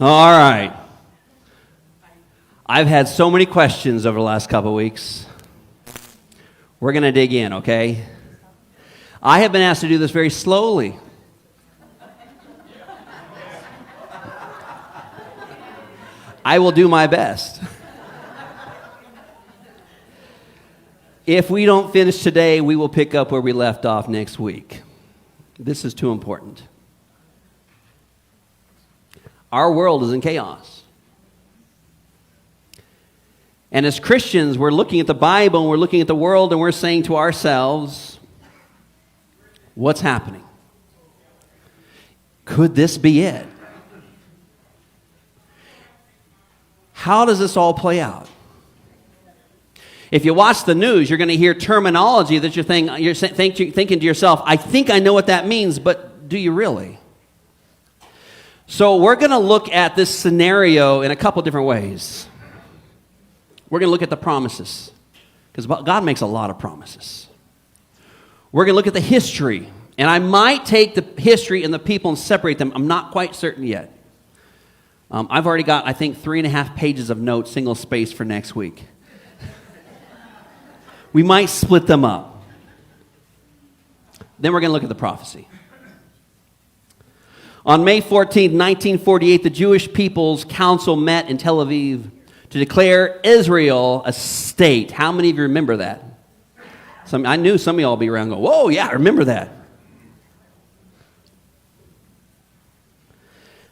All right. I've had so many questions over the last couple of weeks. We're going to dig in, okay? I have been asked to do this very slowly. I will do my best. If we don't finish today, we will pick up where we left off next week. This is too important. Our world is in chaos. And as Christians, we're looking at the Bible and we're looking at the world and we're saying to ourselves, what's happening? Could this be it? How does this all play out? If you watch the news, you're going to hear terminology that you're thinking to yourself, I think I know what that means, but do you really? So we're going to look at this scenario in a couple different ways. We're going to look at the promises, because God makes a lot of promises. We're going to look at the history, and I might take the history and the people and separate them. I'm not quite certain yet. I've already got, I think, 3.5 pages of notes, single space for next week. We might split them up. Then we're going to look at the prophecy. On May 14, 1948, the Jewish People's Council met in Tel Aviv to declare Israel a state. How many of you remember that? I knew some of y'all would be around going, whoa, yeah, I remember that.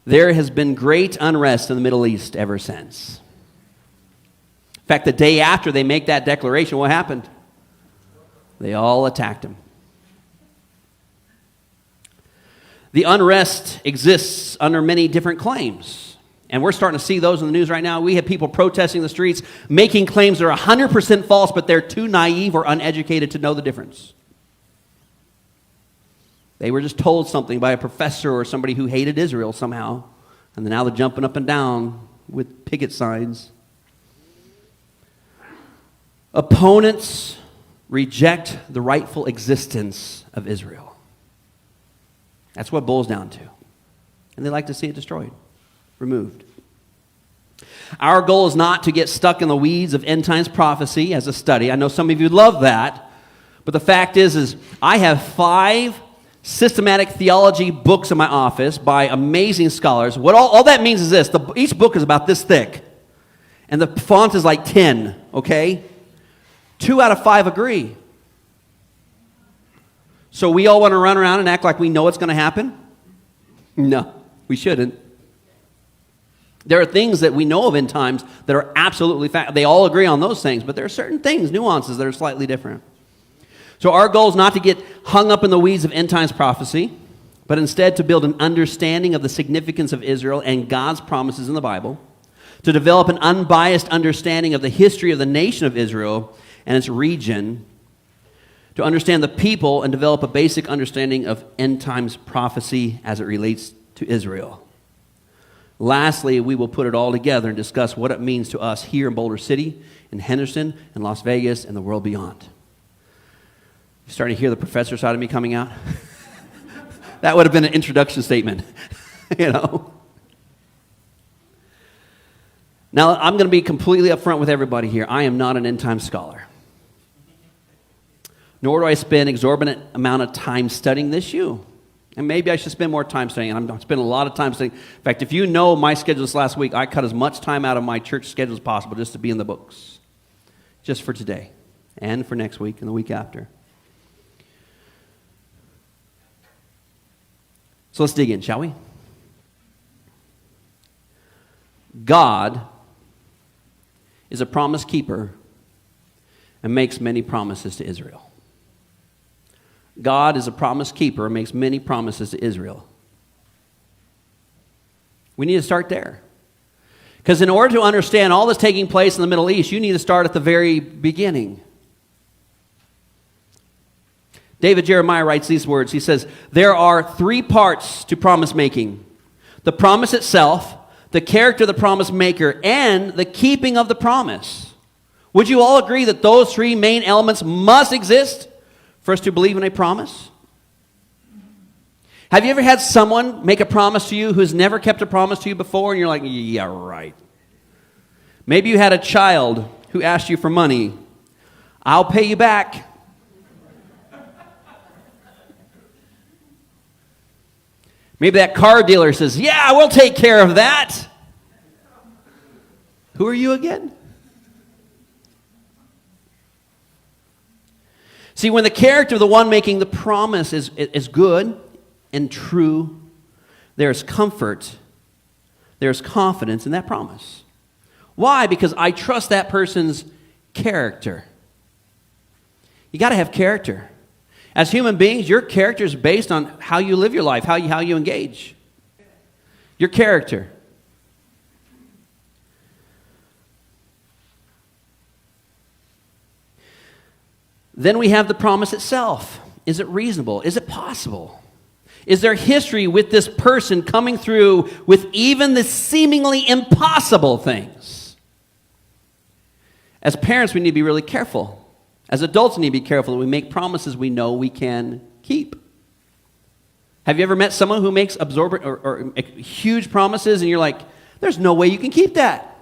There has been great unrest in the Middle East ever since. In fact, the day after they make that declaration, what happened? They all attacked him. The unrest exists under many different claims. And we're starting to see those in the news right now. We have people protesting in the streets, making claims that are 100% false, but they're too naive or uneducated to know the difference. They were just told something by a professor or somebody who hated Israel somehow, and now they're jumping up and down with picket signs. Opponents reject the rightful existence of Israel. That's what it boils down to. And they like to see it destroyed, removed. Our goal is not to get stuck in the weeds of end times prophecy as a study. I know some of you love that, but the fact is I have 5 systematic theology books in my office by amazing scholars. What all that means is this. Each book is about this thick. And the font is like 10, okay? 2 out of 5 agree. So we all want to run around and act like we know what's going to happen? No, we shouldn't. There are things that we know of in times that are absolutely fact. They all agree on those things, but there are certain things, nuances that are slightly different. So our goal is not to get hung up in the weeds of end times prophecy, but instead to build an understanding of the significance of Israel and God's promises in the Bible, to develop an unbiased understanding of the history of the nation of Israel and its region, to understand the people and develop a basic understanding of end times prophecy as it relates to Israel. Lastly, we will put it all together and discuss what it means to us here in Boulder City, in Henderson, in Las Vegas, and the world beyond. You starting to hear the professor side of me coming out? That would have been an introduction statement, you know. Now, I'm going to be completely upfront with everybody here. I am not an end-time scholar. Nor do I spend exorbitant amount of time studying this issue. And maybe I should spend more time studying, and I'm spending a lot of time studying. In fact, if you know my schedule this last week, I cut as much time out of my church schedule as possible just to be in the books. Just for today, and for next week, and the week after. So let's dig in, shall we? God is a promise keeper and makes many promises to Israel. God is a promise keeper and makes many promises to Israel. We need to start there. Because in order to understand all that's taking place in the Middle East, you need to start at the very beginning. David Jeremiah writes these words. He says, there are 3 parts to promise making: the promise itself, the character of the promise maker, and the keeping of the promise. Would you all agree that those 3 main elements must exist for us to believe in a promise? Have you ever had someone make a promise to you who's never kept a promise to you before, and you're like, yeah, right. Maybe you had a child who asked you for money. I'll pay you back. Maybe that car dealer says, yeah, we'll take care of that. Who are you again? See, when the character of the one making the promise is good and true, there's comfort, there's confidence in that promise. Why? Because I trust that person's character. You got to have character. As human beings, your character is based on how you live your life, how you engage. Your character. Then we have the promise itself. Is it reasonable? Is it possible? Is there history with this person coming through with even the seemingly impossible things? As parents, we need to be really careful. As adults, we need to be careful that we make promises we know we can keep. Have you ever met someone who makes absorbent or huge promises and you're like, there's no way you can keep that?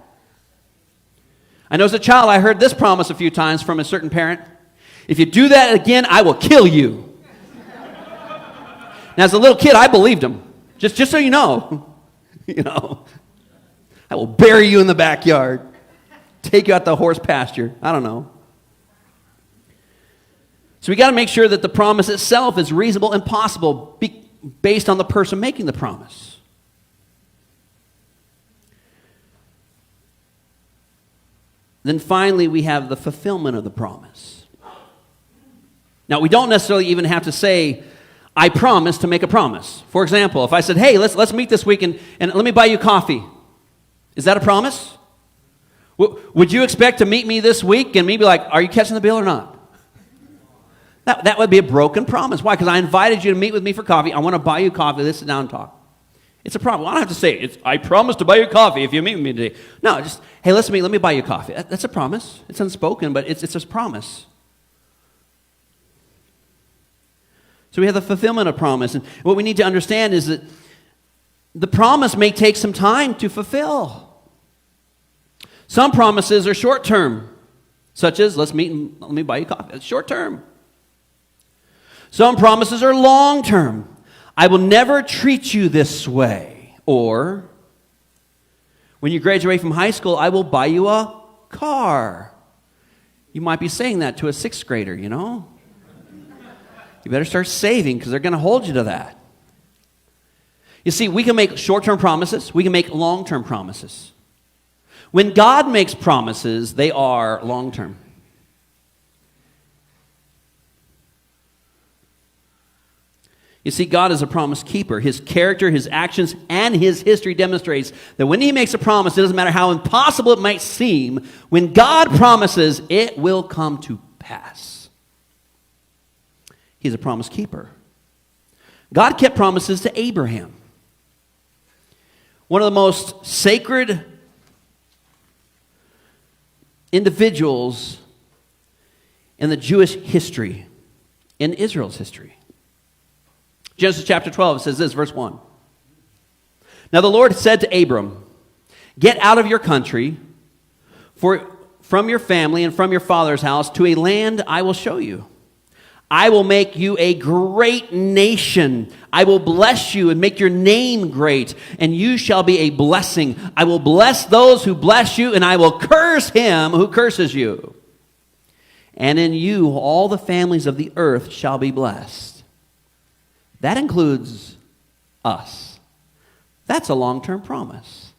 I know as a child, I heard this promise a few times from a certain parent. If you do that again, I will kill you. Now, as a little kid, I believed him. Just so you know, I will bury you in the backyard, take you out the horse pasture. I don't know. So we got to make sure that the promise itself is reasonable and possible based on the person making the promise. Then finally, we have the fulfillment of the promise. Now, we don't necessarily even have to say, I promise to make a promise. For example, if I said, hey, let's meet this week and let me buy you coffee. Is that a promise? Would you expect to meet me this week and me be like, are you catching the bill or not? That would be a broken promise. Why? Because I invited you to meet with me for coffee. I want to buy you coffee. Let's sit down and talk. It's a problem. I don't have to say, I promise to buy you coffee if you meet with me today. No, just, hey, let me buy you coffee. That's a promise. It's unspoken, but it's a promise. So we have the fulfillment of promise. And what we need to understand is that the promise may take some time to fulfill. Some promises are short-term, such as, let's meet and let me buy you coffee. It's short-term. Some promises are long-term. I will never treat you this way. Or, when you graduate from high school, I will buy you a car. You might be saying that to a sixth grader, You better start saving because they're going to hold you to that. You see, we can make short-term promises. We can make long-term promises. When God makes promises, they are long-term. You see, God is a promise keeper. His character, His actions, and His history demonstrates that when He makes a promise, it doesn't matter how impossible it might seem, when God promises, it will come to pass. He's a promise keeper. God kept promises to Abraham. One of the most sacred individuals in the Jewish history, in Israel's history. Genesis chapter 12, it says this, verse 1. Now the Lord said to Abram, get out of your country, from your family and from your father's house, to a land I will show you. I will make you a great nation. I will bless you and make your name great, and you shall be a blessing. I will bless those who bless you, and I will curse him who curses you. And in you all the families of the earth shall be blessed. That includes us. That's a long-term promise.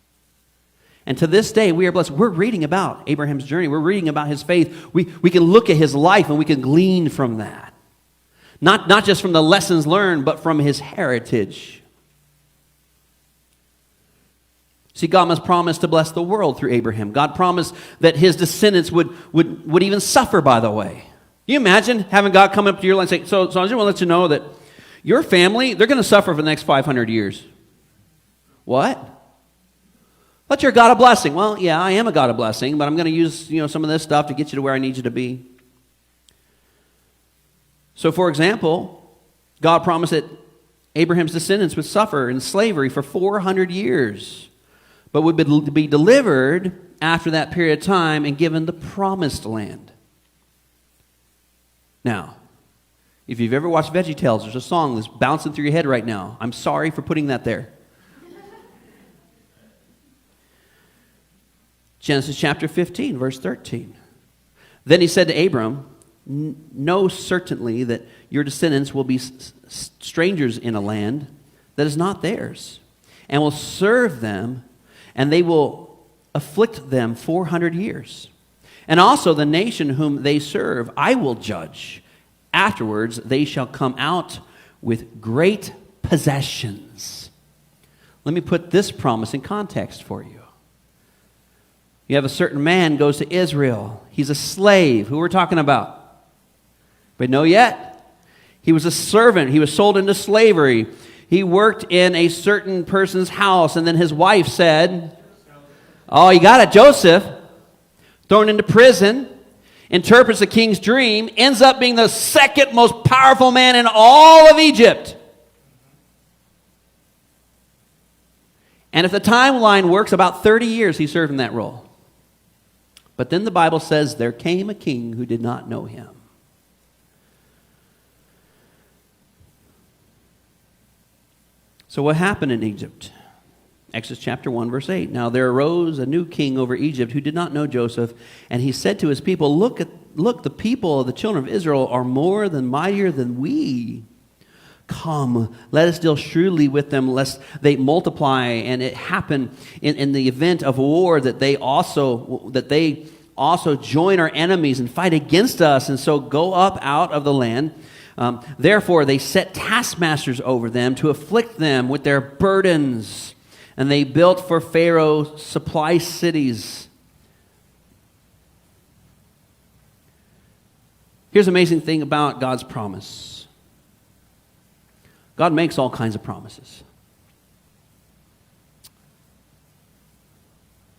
And to this day, we are blessed. We're reading about Abraham's journey. We're reading about his faith. We can look at his life and we can glean from that. Not just from the lessons learned, but from his heritage. See, God must promise to bless the world through Abraham. God promised that his descendants would even suffer by the way. Can you imagine having God come up to your life and say, so I just want to let you know that your family, they're going to suffer for the next 500 years. What? But you're a God of blessing. Well, yeah, I am a God of blessing, but I'm going to use some of this stuff to get you to where I need you to be. So, for example, God promised that Abraham's descendants would suffer in slavery for 400 years, but would be delivered after that period of time and given the promised land. Now, if you've ever watched VeggieTales, there's a song that's bouncing through your head right now. I'm sorry for putting that there. Genesis chapter 15, verse 13. Then he said to Abram, know certainly that your descendants will be strangers in a land that is not theirs, and will serve them, and they will afflict them 400 years. And also the nation whom they serve I will judge. Afterwards they shall come out with great possessions. Let me put this promise in context for you. You have a certain man goes to Israel. He's a slave. Who we're talking about? But no yet. He was a servant. He was sold into slavery. He worked in a certain person's house, and then his wife said, oh, you got it, Joseph. Thrown into prison, interprets the king's dream, ends up being the second most powerful man in all of Egypt. And if the timeline works, about 30 years he served in that role. But then the Bible says there came a king who did not know him. So what happened in Egypt? Exodus chapter 1, verse 8. Now there arose a new king over Egypt who did not know Joseph, and he said to his people, Look, the people of the children of Israel are more than mightier than we. Come, let us deal shrewdly with them, lest they multiply, and it happen in the event of war that they also join our enemies and fight against us, and so go up out of the land. Therefore they set taskmasters over them to afflict them with their burdens. And they built for Pharaoh supply cities. Here's the amazing thing about God's promise. God makes all kinds of promises.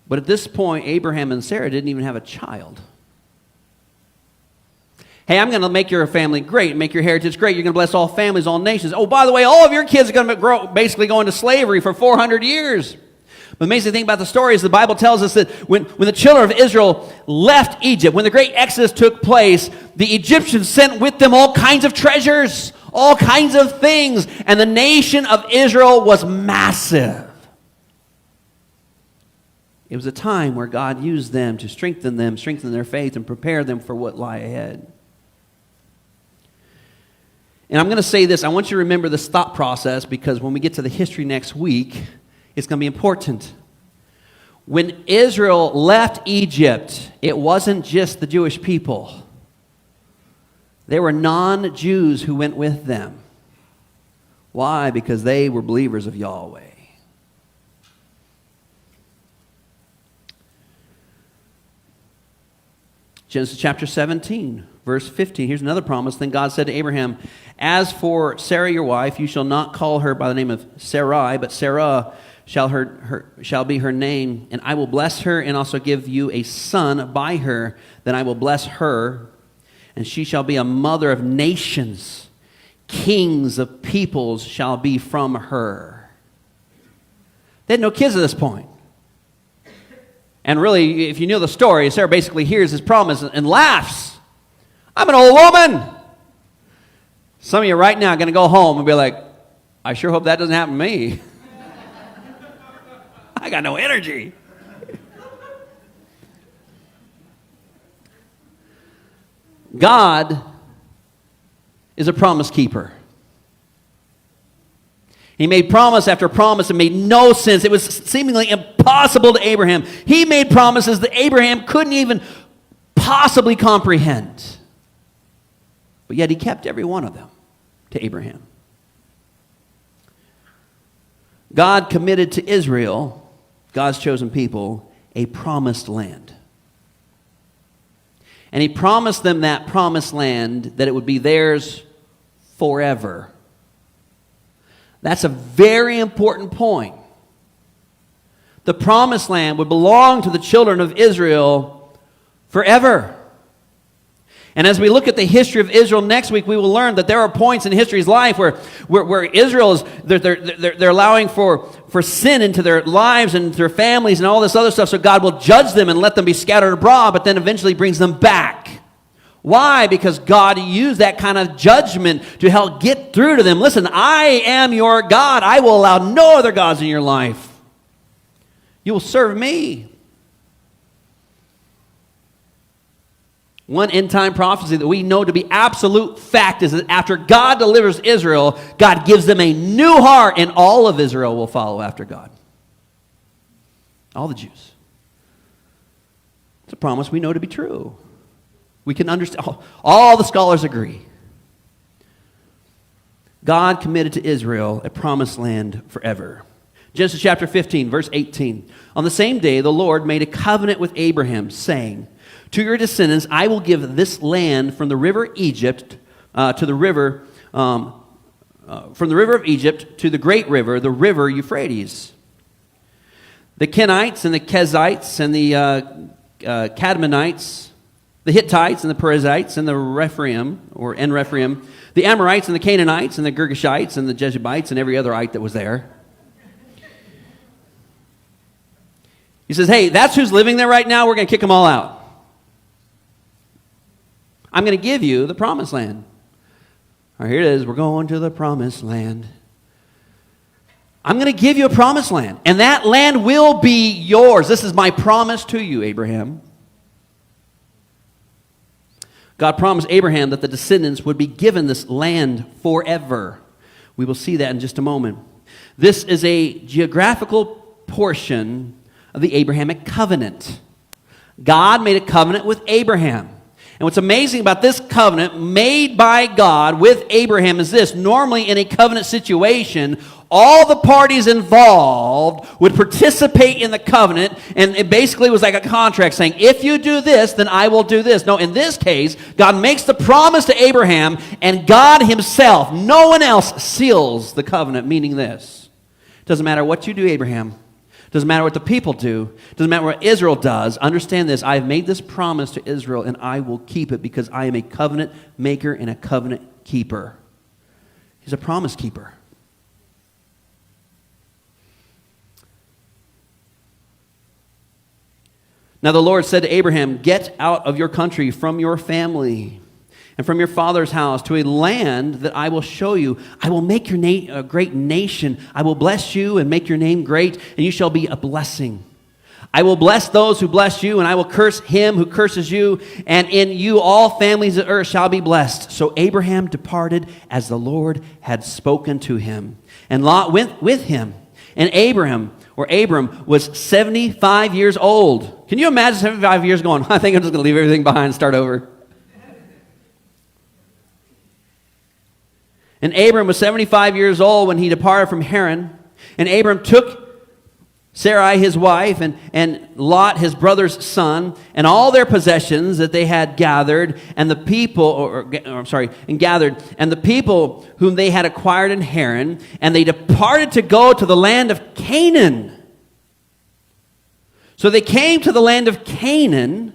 But at this point, Abraham and Sarah didn't even have a child. Hey, I'm going to make your family great, make your heritage great. You're going to bless all families, all nations. Oh, by the way, all of your kids are going to basically go into slavery for 400 years. But the amazing thing about the story is the Bible tells us that when the children of Israel left Egypt, when the great Exodus took place, the Egyptians sent with them all kinds of treasures, all kinds of things, and the nation of Israel was massive. It was a time where God used them to strengthen their faith, and prepare them for what lie ahead. And I'm going to say this, I want you to remember this thought process, because when we get to the history next week, it's going to be important. When Israel left Egypt, it wasn't just the Jewish people. There were non-Jews who went with them. Why? Because they were believers of Yahweh. Genesis chapter 17, verse 15. Here's another promise. Then God said to Abraham, As for Sarah your wife, you shall not call her by the name of Sarai, but Sarah shall be her name, and I will bless her and also give you a son by her. Then I will bless her, and she shall be a mother of nations. Kings of peoples shall be from her. They had no kids at this point. And really, if you know the story, Sarah basically hears his promise and laughs. I'm an old woman. Some of you right now are going to go home and be like, I sure hope that doesn't happen to me. I got no energy. God is a promise keeper. He made promise after promise. It made no sense. It was seemingly impossible to Abraham. He made promises that Abraham couldn't even possibly comprehend. But yet he kept every one of them to Abraham. God committed to Israel, God's chosen people, a promised land. And he promised them that promised land, that it would be theirs forever. That's a very important point. The promised land would belong to the children of Israel forever. And as we look at the history of Israel next week, we will learn that there are points in history's life where Israel is, they're allowing for sin into their lives and their families and all this other stuff, so God will judge them and let them be scattered abroad, but then eventually brings them back. Why? Because God used that kind of judgment to help get through to them. Listen, I am your God. I will allow no other gods in your life. You will serve me. One end-time prophecy that we know to be absolute fact is that after God delivers Israel, God gives them a new heart, and all of Israel will follow after God. All the Jews. It's a promise we know to be true. We can understand. All the scholars agree. God committed to Israel a promised land forever. Genesis chapter 15, verse 18. On the same day, the Lord made a covenant with Abraham, saying, to your descendants, I will give this land from the river Egypt to the river, from the river of Egypt to the great river, the river Euphrates. The Kenites and the Kezites and the Cadmonites, the Hittites and the Perizzites and the Rephaim, the Amorites and the Canaanites and the Girgashites and the Jebusites and every other ite that was there. He says, hey, that's who's living there right now. We're going to kick them all out. I'm going to give you the promised land. All right, here it is. We're going to the promised land. I'm going to give you a promised land, and that land will be yours. This is my promise to you, Abraham. God promised Abraham that the descendants would be given this land forever. We will see that in just a moment. This is a geographical portion of the Abrahamic covenant. God made a covenant with Abraham. And what's amazing about this covenant made by God with Abraham is this. Normally in a covenant situation, all the parties involved would participate in the covenant, and it basically was like a contract saying, if you do this, then I will do this. No, in this case, God makes the promise to Abraham, and God himself, no one else, seals the covenant, meaning this. It doesn't matter what you do, Abraham. Doesn't matter what the people do. Doesn't matter what Israel does. Understand this. I have made this promise to Israel, and I will keep it because I am a covenant maker and a covenant keeper. He's a promise keeper. Now the Lord said to Abraham, get out of your country, from your family, and from your father's house to a land that I will show you. I will make your name a great nation. I will bless you and make your name great, and you shall be a blessing. I will bless those who bless you, and I will curse him who curses you, and in you all families of earth shall be blessed. So Abraham departed as the Lord had spoken to him. And Lot went with him, and Abram was 75 years old. Can you imagine 75 years going, I think I'm just going to leave everything behind and start over? And Abram was 75 years old when he departed from Haran. And Abram took Sarai his wife and Lot his brother's son and all their possessions that they had gathered and the people, and the people whom they had acquired in Haran, and they departed to go to the land of Canaan. So they came to the land of Canaan,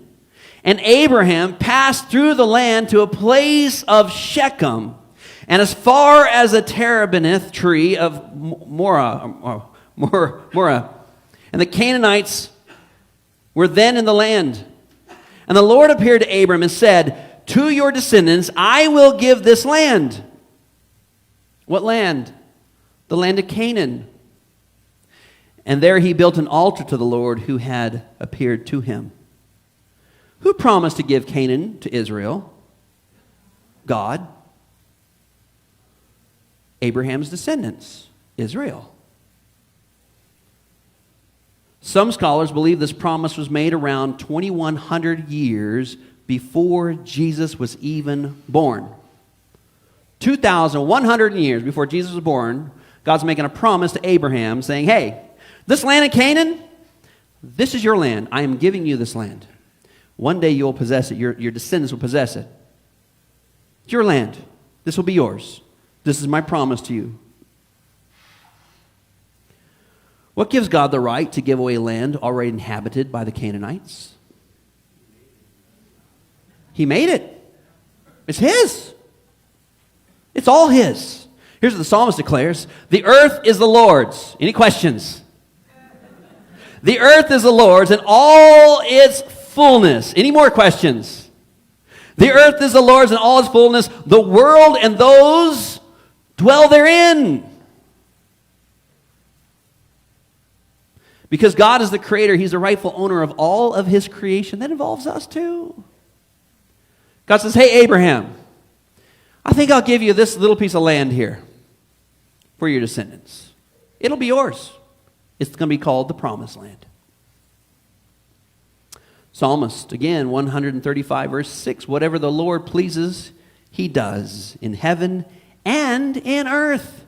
and Abraham passed through the land to a place of Shechem, and as far as the terebinth tree of Morah. And the Canaanites were then in the land. And the Lord appeared to Abram and said, to your descendants I will give this land. What land? The land of Canaan. And there he built an altar to the Lord who had appeared to him. Who promised to give Canaan to Israel? God. Abraham's descendants, Israel. Some scholars believe this promise was made around 2,100 years before Jesus was even born. 2,100 years before Jesus was born, God's making a promise to Abraham saying, hey, this land of Canaan, this is your land. I am giving you this land. One day you will possess it. Your descendants will possess it. It's your land. This will be yours. This is my promise to you. What gives God the right to give away land already inhabited by the Canaanites? He made it. It's his. It's all his. Here's what the psalmist declares. The earth is the Lord's. Any questions? The earth is the Lord's and all its fullness. Any more questions? The earth is the Lord's and all its fullness, the world and those dwell therein. Because God is the creator, he's the rightful owner of all of his creation. That involves us too. God says, hey, Abraham, I think I'll give you this little piece of land here for your descendants. It'll be yours. It's going to be called the Promised Land. Psalmist, again, 135, verse 6. Whatever the Lord pleases, he does in heaven and in earth,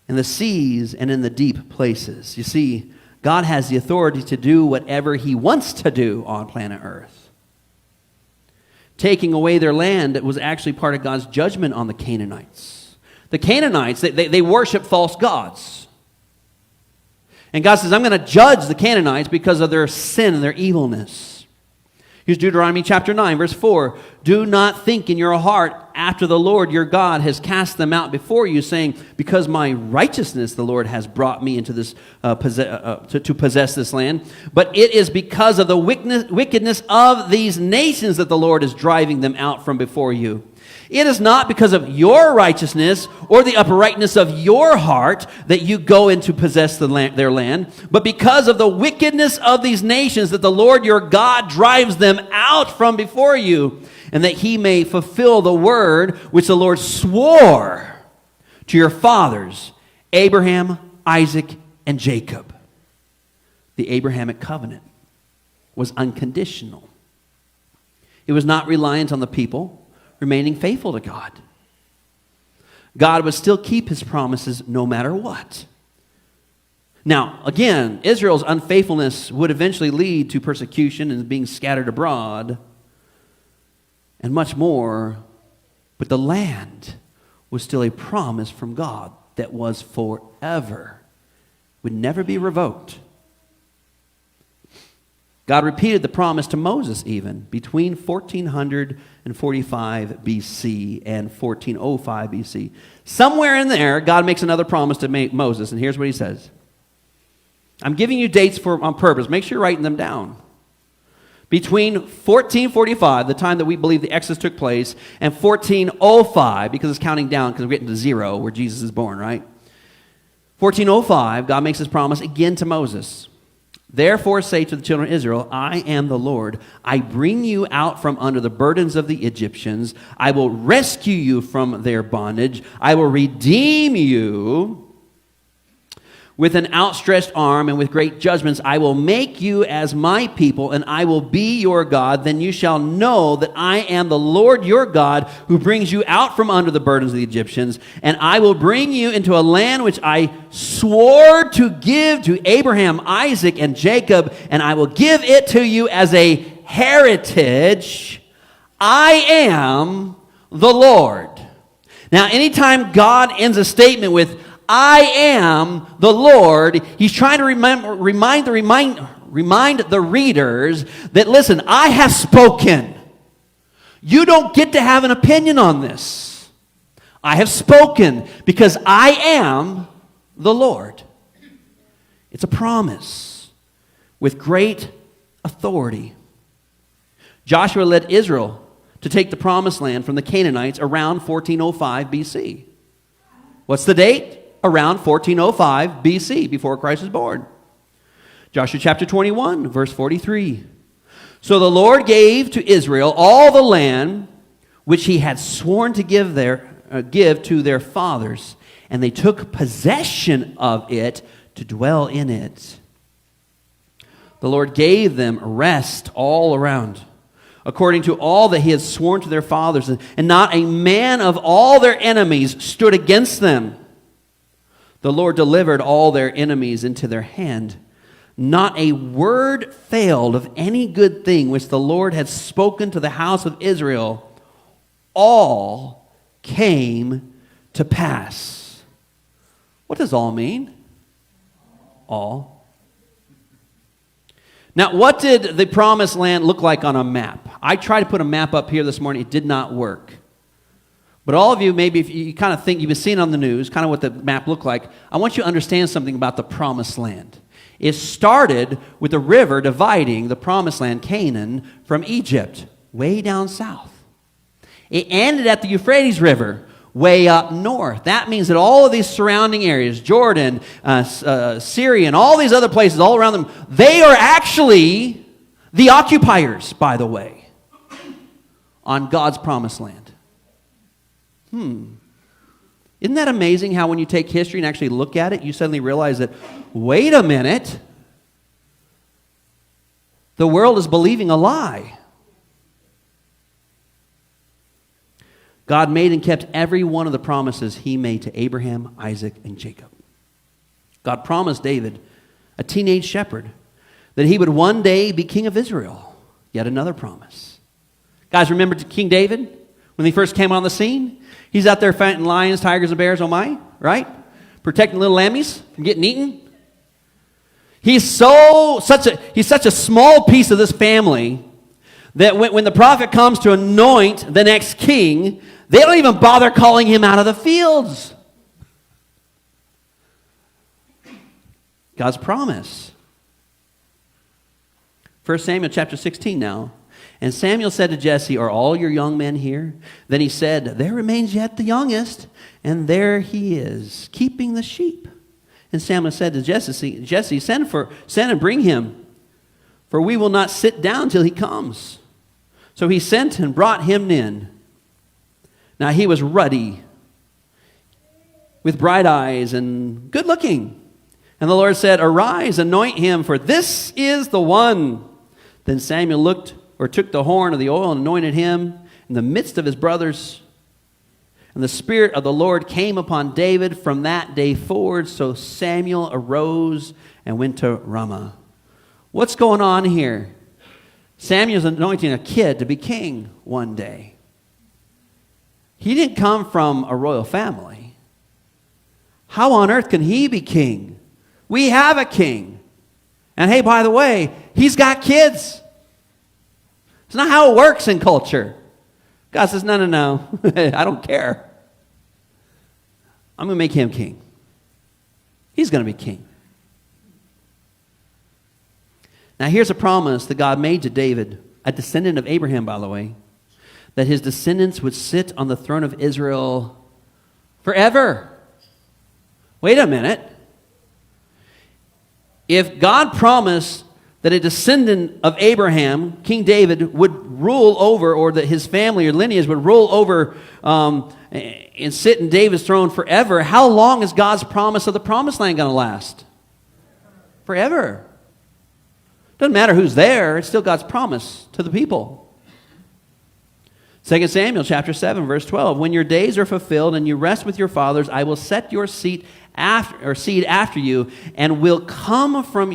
in the seas and in the deep places. You see, God has the authority to do whatever he wants to do on planet Earth. Taking away their land was actually part of God's judgment on the Canaanites. The Canaanites, they worship false gods. And God says, I'm going to judge the Canaanites because of their sin and their evilness. Here's Deuteronomy chapter 9, verse 4. Do not think in your heart after the Lord your God has cast them out before you, saying, because my righteousness the Lord has brought me into this to possess this land. But it is because of the wickedness of these nations that the Lord is driving them out from before you. It is not because of your righteousness or the uprightness of your heart that you go in to possess their land, but because of the wickedness of these nations that the Lord your God drives them out from before you, and that he may fulfill the word which the Lord swore to your fathers, Abraham, Isaac, and Jacob. The Abrahamic covenant was unconditional. It was not reliant on the people remaining faithful to God. God would still keep his promises no matter what. Now, again, Israel's unfaithfulness would eventually lead to persecution and being scattered abroad and much more, but the land was still a promise from God that was forever, would never be revoked. God repeated the promise to Moses even between 1445 BC and 1405 BC. Somewhere in there, God makes another promise to Moses, and here's what he says. I'm giving you dates on purpose. Make sure you're writing them down. Between 1445, the time that we believe the Exodus took place, and 1405, because it's counting down because we're getting to 0 where Jesus is born, right? 1405, God makes his promise again to Moses. Therefore say to the children of Israel, I am the Lord. I bring you out from under the burdens of the Egyptians. I will rescue you from their bondage. I will redeem you with an outstretched arm and with great judgments. I will make you as my people, and I will be your God. Then you shall know that I am the Lord your God, who brings you out from under the burdens of the Egyptians. And I will bring you into a land which I swore to give to Abraham, Isaac, and Jacob, and I will give it to you as a heritage. I am the Lord. Now, anytime God ends a statement with I am the Lord, he's trying to remind the readers that, listen, I have spoken. You don't get to have an opinion on this. I have spoken because I am the Lord. It's a promise with great authority. Joshua led Israel to take the promised land from the Canaanites around 1405 BC. What's the date? Around 1405 BC, before Christ was born. Joshua chapter 21, verse 43. So the Lord gave to Israel all the land which he had sworn to give to their fathers, and they took possession of it to dwell in it. The Lord gave them rest all around, according to all that he had sworn to their fathers, and not a man of all their enemies stood against them. The Lord delivered all their enemies into their hand. Not a word failed of any good thing which the Lord had spoken to the house of Israel. All came to pass. What does all mean? All. Now, what did the promised land look like on a map? I tried to put a map up here this morning. It did not work. But all of you, maybe if you kind of think, you've been seeing on the news, kind of what the map looked like, I want you to understand something about the promised land. It started with a river dividing the promised land, Canaan, from Egypt, way down south. It ended at the Euphrates River, way up north. That means that all of these surrounding areas, Jordan, Syria, and all these other places all around them, they are actually the occupiers, by the way, on God's promised land. Isn't that amazing how when you take history and actually look at it, you suddenly realize that, wait a minute, the world is believing a lie. God made and kept every one of the promises he made to Abraham, Isaac, and Jacob. God promised David, a teenage shepherd, that he would one day be king of Israel. Yet another promise. Guys, remember King David when he first came on the scene? He's out there fighting lions, tigers, and bears, oh my, right? Protecting little lammies from getting eaten. He's such a small piece of this family that when the prophet comes to anoint the next king, they don't even bother calling him out of the fields. God's promise. 1 Samuel chapter 16 now. And Samuel said to Jesse, are all your young men here? Then he said, there remains yet the youngest, and there he is, keeping the sheep. And Samuel said to Jesse, send and bring him, for we will not sit down till he comes. So he sent and brought him in. Now he was ruddy, with bright eyes, and good looking. And the Lord said, arise, anoint him, for this is the one. Then Samuel took the horn of the oil and anointed him in the midst of his brothers. And the Spirit of the Lord came upon David from that day forward. So Samuel arose and went to Ramah. What's going on here? Samuel's anointing a kid to be king one day. He didn't come from a royal family. How on earth can he be king? We have a king. And hey, by the way, he's got kids. It's not how it works in culture. God says, no. I don't care. I'm going to make him king. He's going to be king. Now here's a promise that God made to David, a descendant of Abraham, by the way, that his descendants would sit on the throne of Israel forever. Wait a minute. If God promised that a descendant of Abraham, King David, would rule over, or that his family or lineage would rule over and sit in David's throne forever, how long is God's promise of the promised land going to last? Forever. Doesn't matter who's there, it's still God's promise to the people. 2 Samuel chapter 7, verse 12. When your days are fulfilled and you rest with your fathers, I will set your seed after you, and who will come from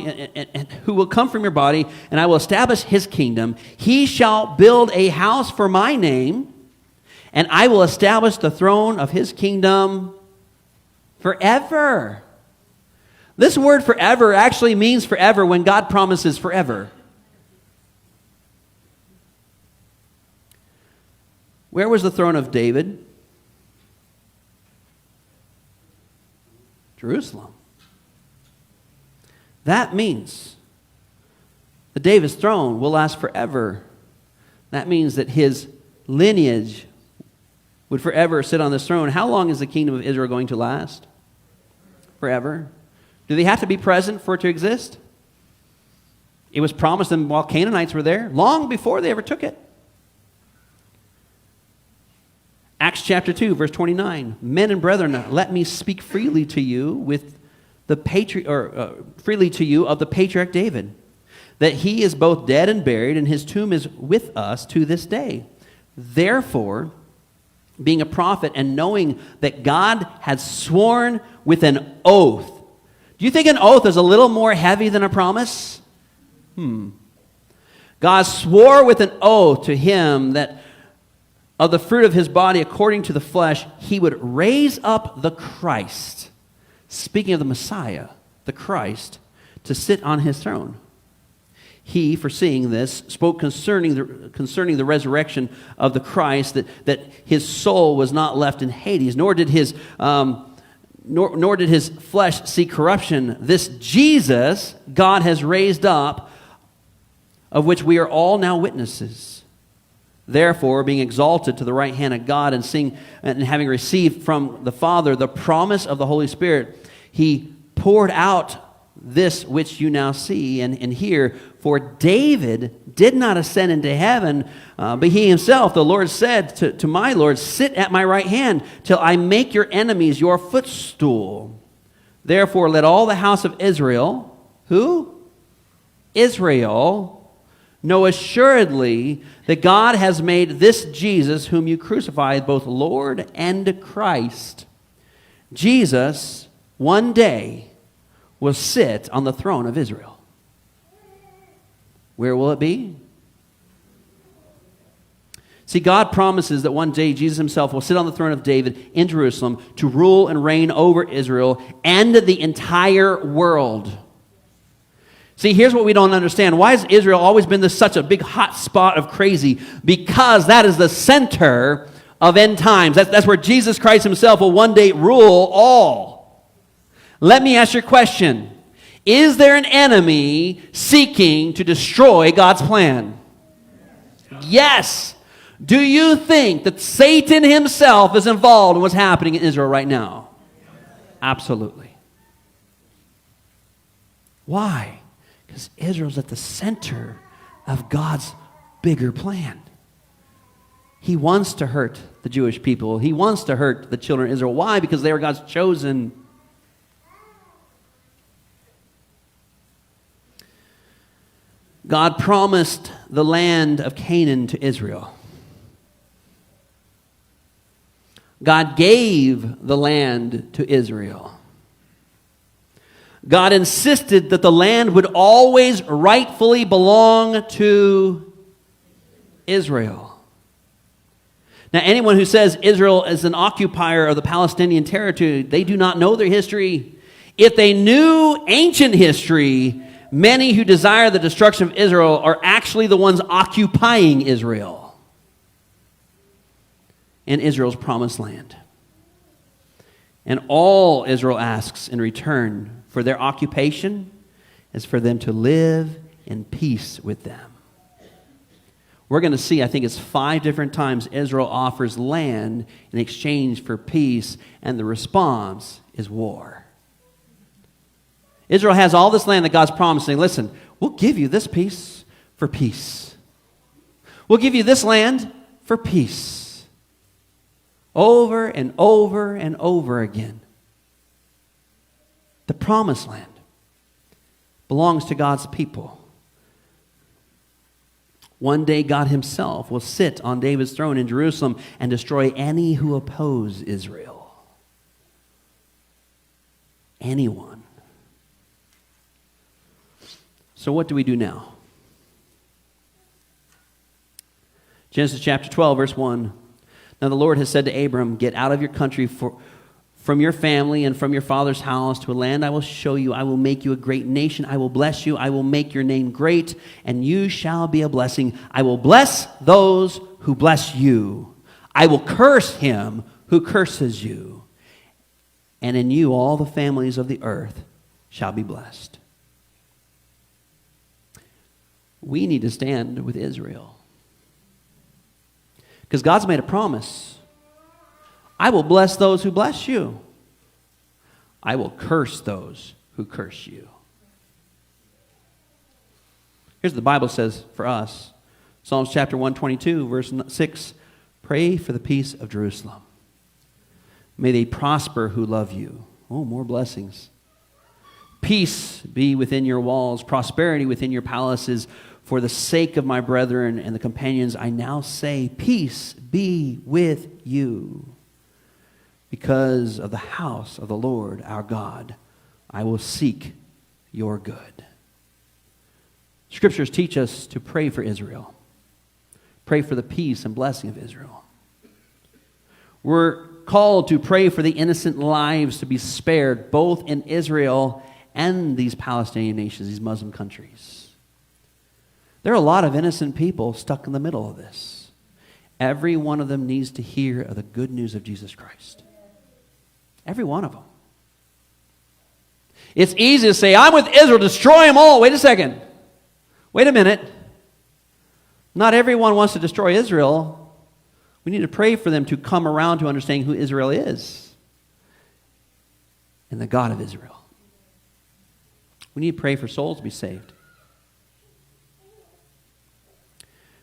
your body, and I will establish his kingdom. He shall build a house for my name, and I will establish the throne of his kingdom forever. This word forever actually means forever when God promises forever. Where was the throne of David? Jerusalem. That means that David's throne will last forever. That means that his lineage would forever sit on this throne. How long is the kingdom of Israel going to last? Forever. Do they have to be present for it to exist? It was promised them while Canaanites were there, long before they ever took it. Acts chapter 2, verse 29. Men and brethren, let me speak freely to you freely to you of the patriarch David, that he is both dead and buried, and his tomb is with us to this day. Therefore, being a prophet and knowing that God had sworn with an oath. Do you think an oath is a little more heavy than a promise? God swore with an oath to him that of the fruit of his body, according to the flesh, he would raise up the Christ, speaking of the Messiah, the Christ, to sit on his throne. he, foreseeing this, spoke concerning the resurrection of the Christ, that his soul was not left in Hades, nor did his flesh see corruption. This Jesus God has raised up, of which we are all now witnesses. Therefore, being exalted to the right hand of God, and having received from the Father the promise of the Holy Spirit, he poured out this which you now see and hear. For David did not ascend into heaven, but he himself, the Lord, said to my Lord, sit at my right hand till I make your enemies your footstool. Therefore, let all the house of Israel, who? Israel, know assuredly that God has made this Jesus, whom you crucified, both Lord and Christ. Jesus, one day, will sit on the throne of Israel. Where will it be? See, God promises that one day Jesus himself will sit on the throne of David in Jerusalem to rule and reign over Israel and the entire world. See, here's what we don't understand. Why has Israel always been such a big hot spot of crazy? Because that is the center of end times. That's where Jesus Christ himself will one day rule all. Let me ask you a question. Is there an enemy seeking to destroy God's plan? Yes. Do you think that Satan himself is involved in what's happening in Israel right now? Absolutely. Why? Because Israel's at the center of God's bigger plan. He wants to hurt the Jewish people. He wants to hurt the children of Israel. Why? Because they were God's chosen. God promised the land of Canaan to Israel. God gave the land to Israel. God insisted that the land would always rightfully belong to Israel. Now, anyone who says Israel is an occupier of the Palestinian territory, they do not know their history. If they knew ancient history, many who desire the destruction of Israel are actually the ones occupying Israel and Israel's promised land. And all Israel asks in return for their occupation is for them to live in peace with them. We're going to see, I think it's 5 different times Israel offers land in exchange for peace, and the response is war. Israel has all this land that God's promising. Listen, we'll give you this piece for peace. We'll give you this land for peace. Over and over and over again. The promised land belongs to God's people. One day God himself will sit on David's throne in Jerusalem and destroy any who oppose Israel. Anyone. So what do we do now? Genesis chapter 12, verse 1. Now the Lord has said to Abram, get out of your country from your family and from your father's house to a land I will show you. I will make you a great nation. I will bless you. I will make your name great, and you shall be a blessing. I will bless those who bless you. I will curse him who curses you. And in you all the families of the earth shall be blessed. We need to stand with Israel. Because God's made a promise. I will bless those who bless you. I will curse those who curse you. Here's what the Bible says for us. Psalms chapter 122, verse 6. Pray for the peace of Jerusalem. May they prosper who love you. Oh, more blessings. Peace be within your walls, prosperity within your palaces. For the sake of my brethren and the companions, I now say, peace be with you. Because of the house of the Lord our God, I will seek your good. Scriptures teach us to pray for Israel. Pray for the peace and blessing of Israel. We're called to pray for the innocent lives to be spared, both in Israel and these Palestinian nations, these Muslim countries. There are a lot of innocent people stuck in the middle of this. Every one of them needs to hear of the good news of Jesus Christ. Every one of them. It's easy to say, I'm with Israel, destroy them all. Wait a second. Wait a minute. Not everyone wants to destroy Israel. We need to pray for them to come around to understanding who Israel is and the God of Israel. We need to pray for souls to be saved.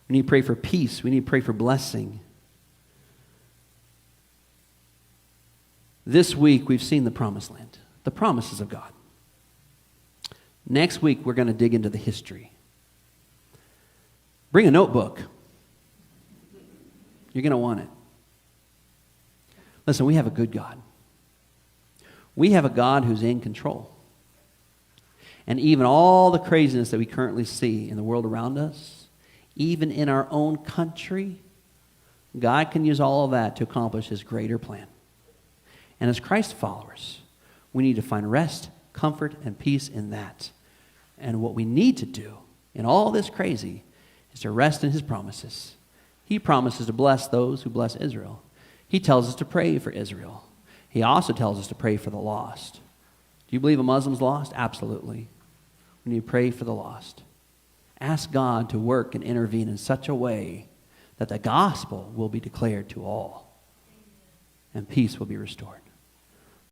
We need to pray for peace. We need to pray for blessing. This week, we've seen the promised land, the promises of God. Next week, we're going to dig into the history. Bring a notebook. You're going to want it. Listen, we have a good God. We have a God who's in control. And even all the craziness that we currently see in the world around us, even in our own country, God can use all of that to accomplish His greater plan. And as Christ followers, we need to find rest, comfort, and peace in that. And what we need to do in all this crazy is to rest in His promises. He promises to bless those who bless Israel. He tells us to pray for Israel. He also tells us to pray for the lost. Do you believe a Muslim's lost? Absolutely. We need to pray for the lost. Ask God to work and intervene in such a way that the gospel will be declared to all and peace will be restored.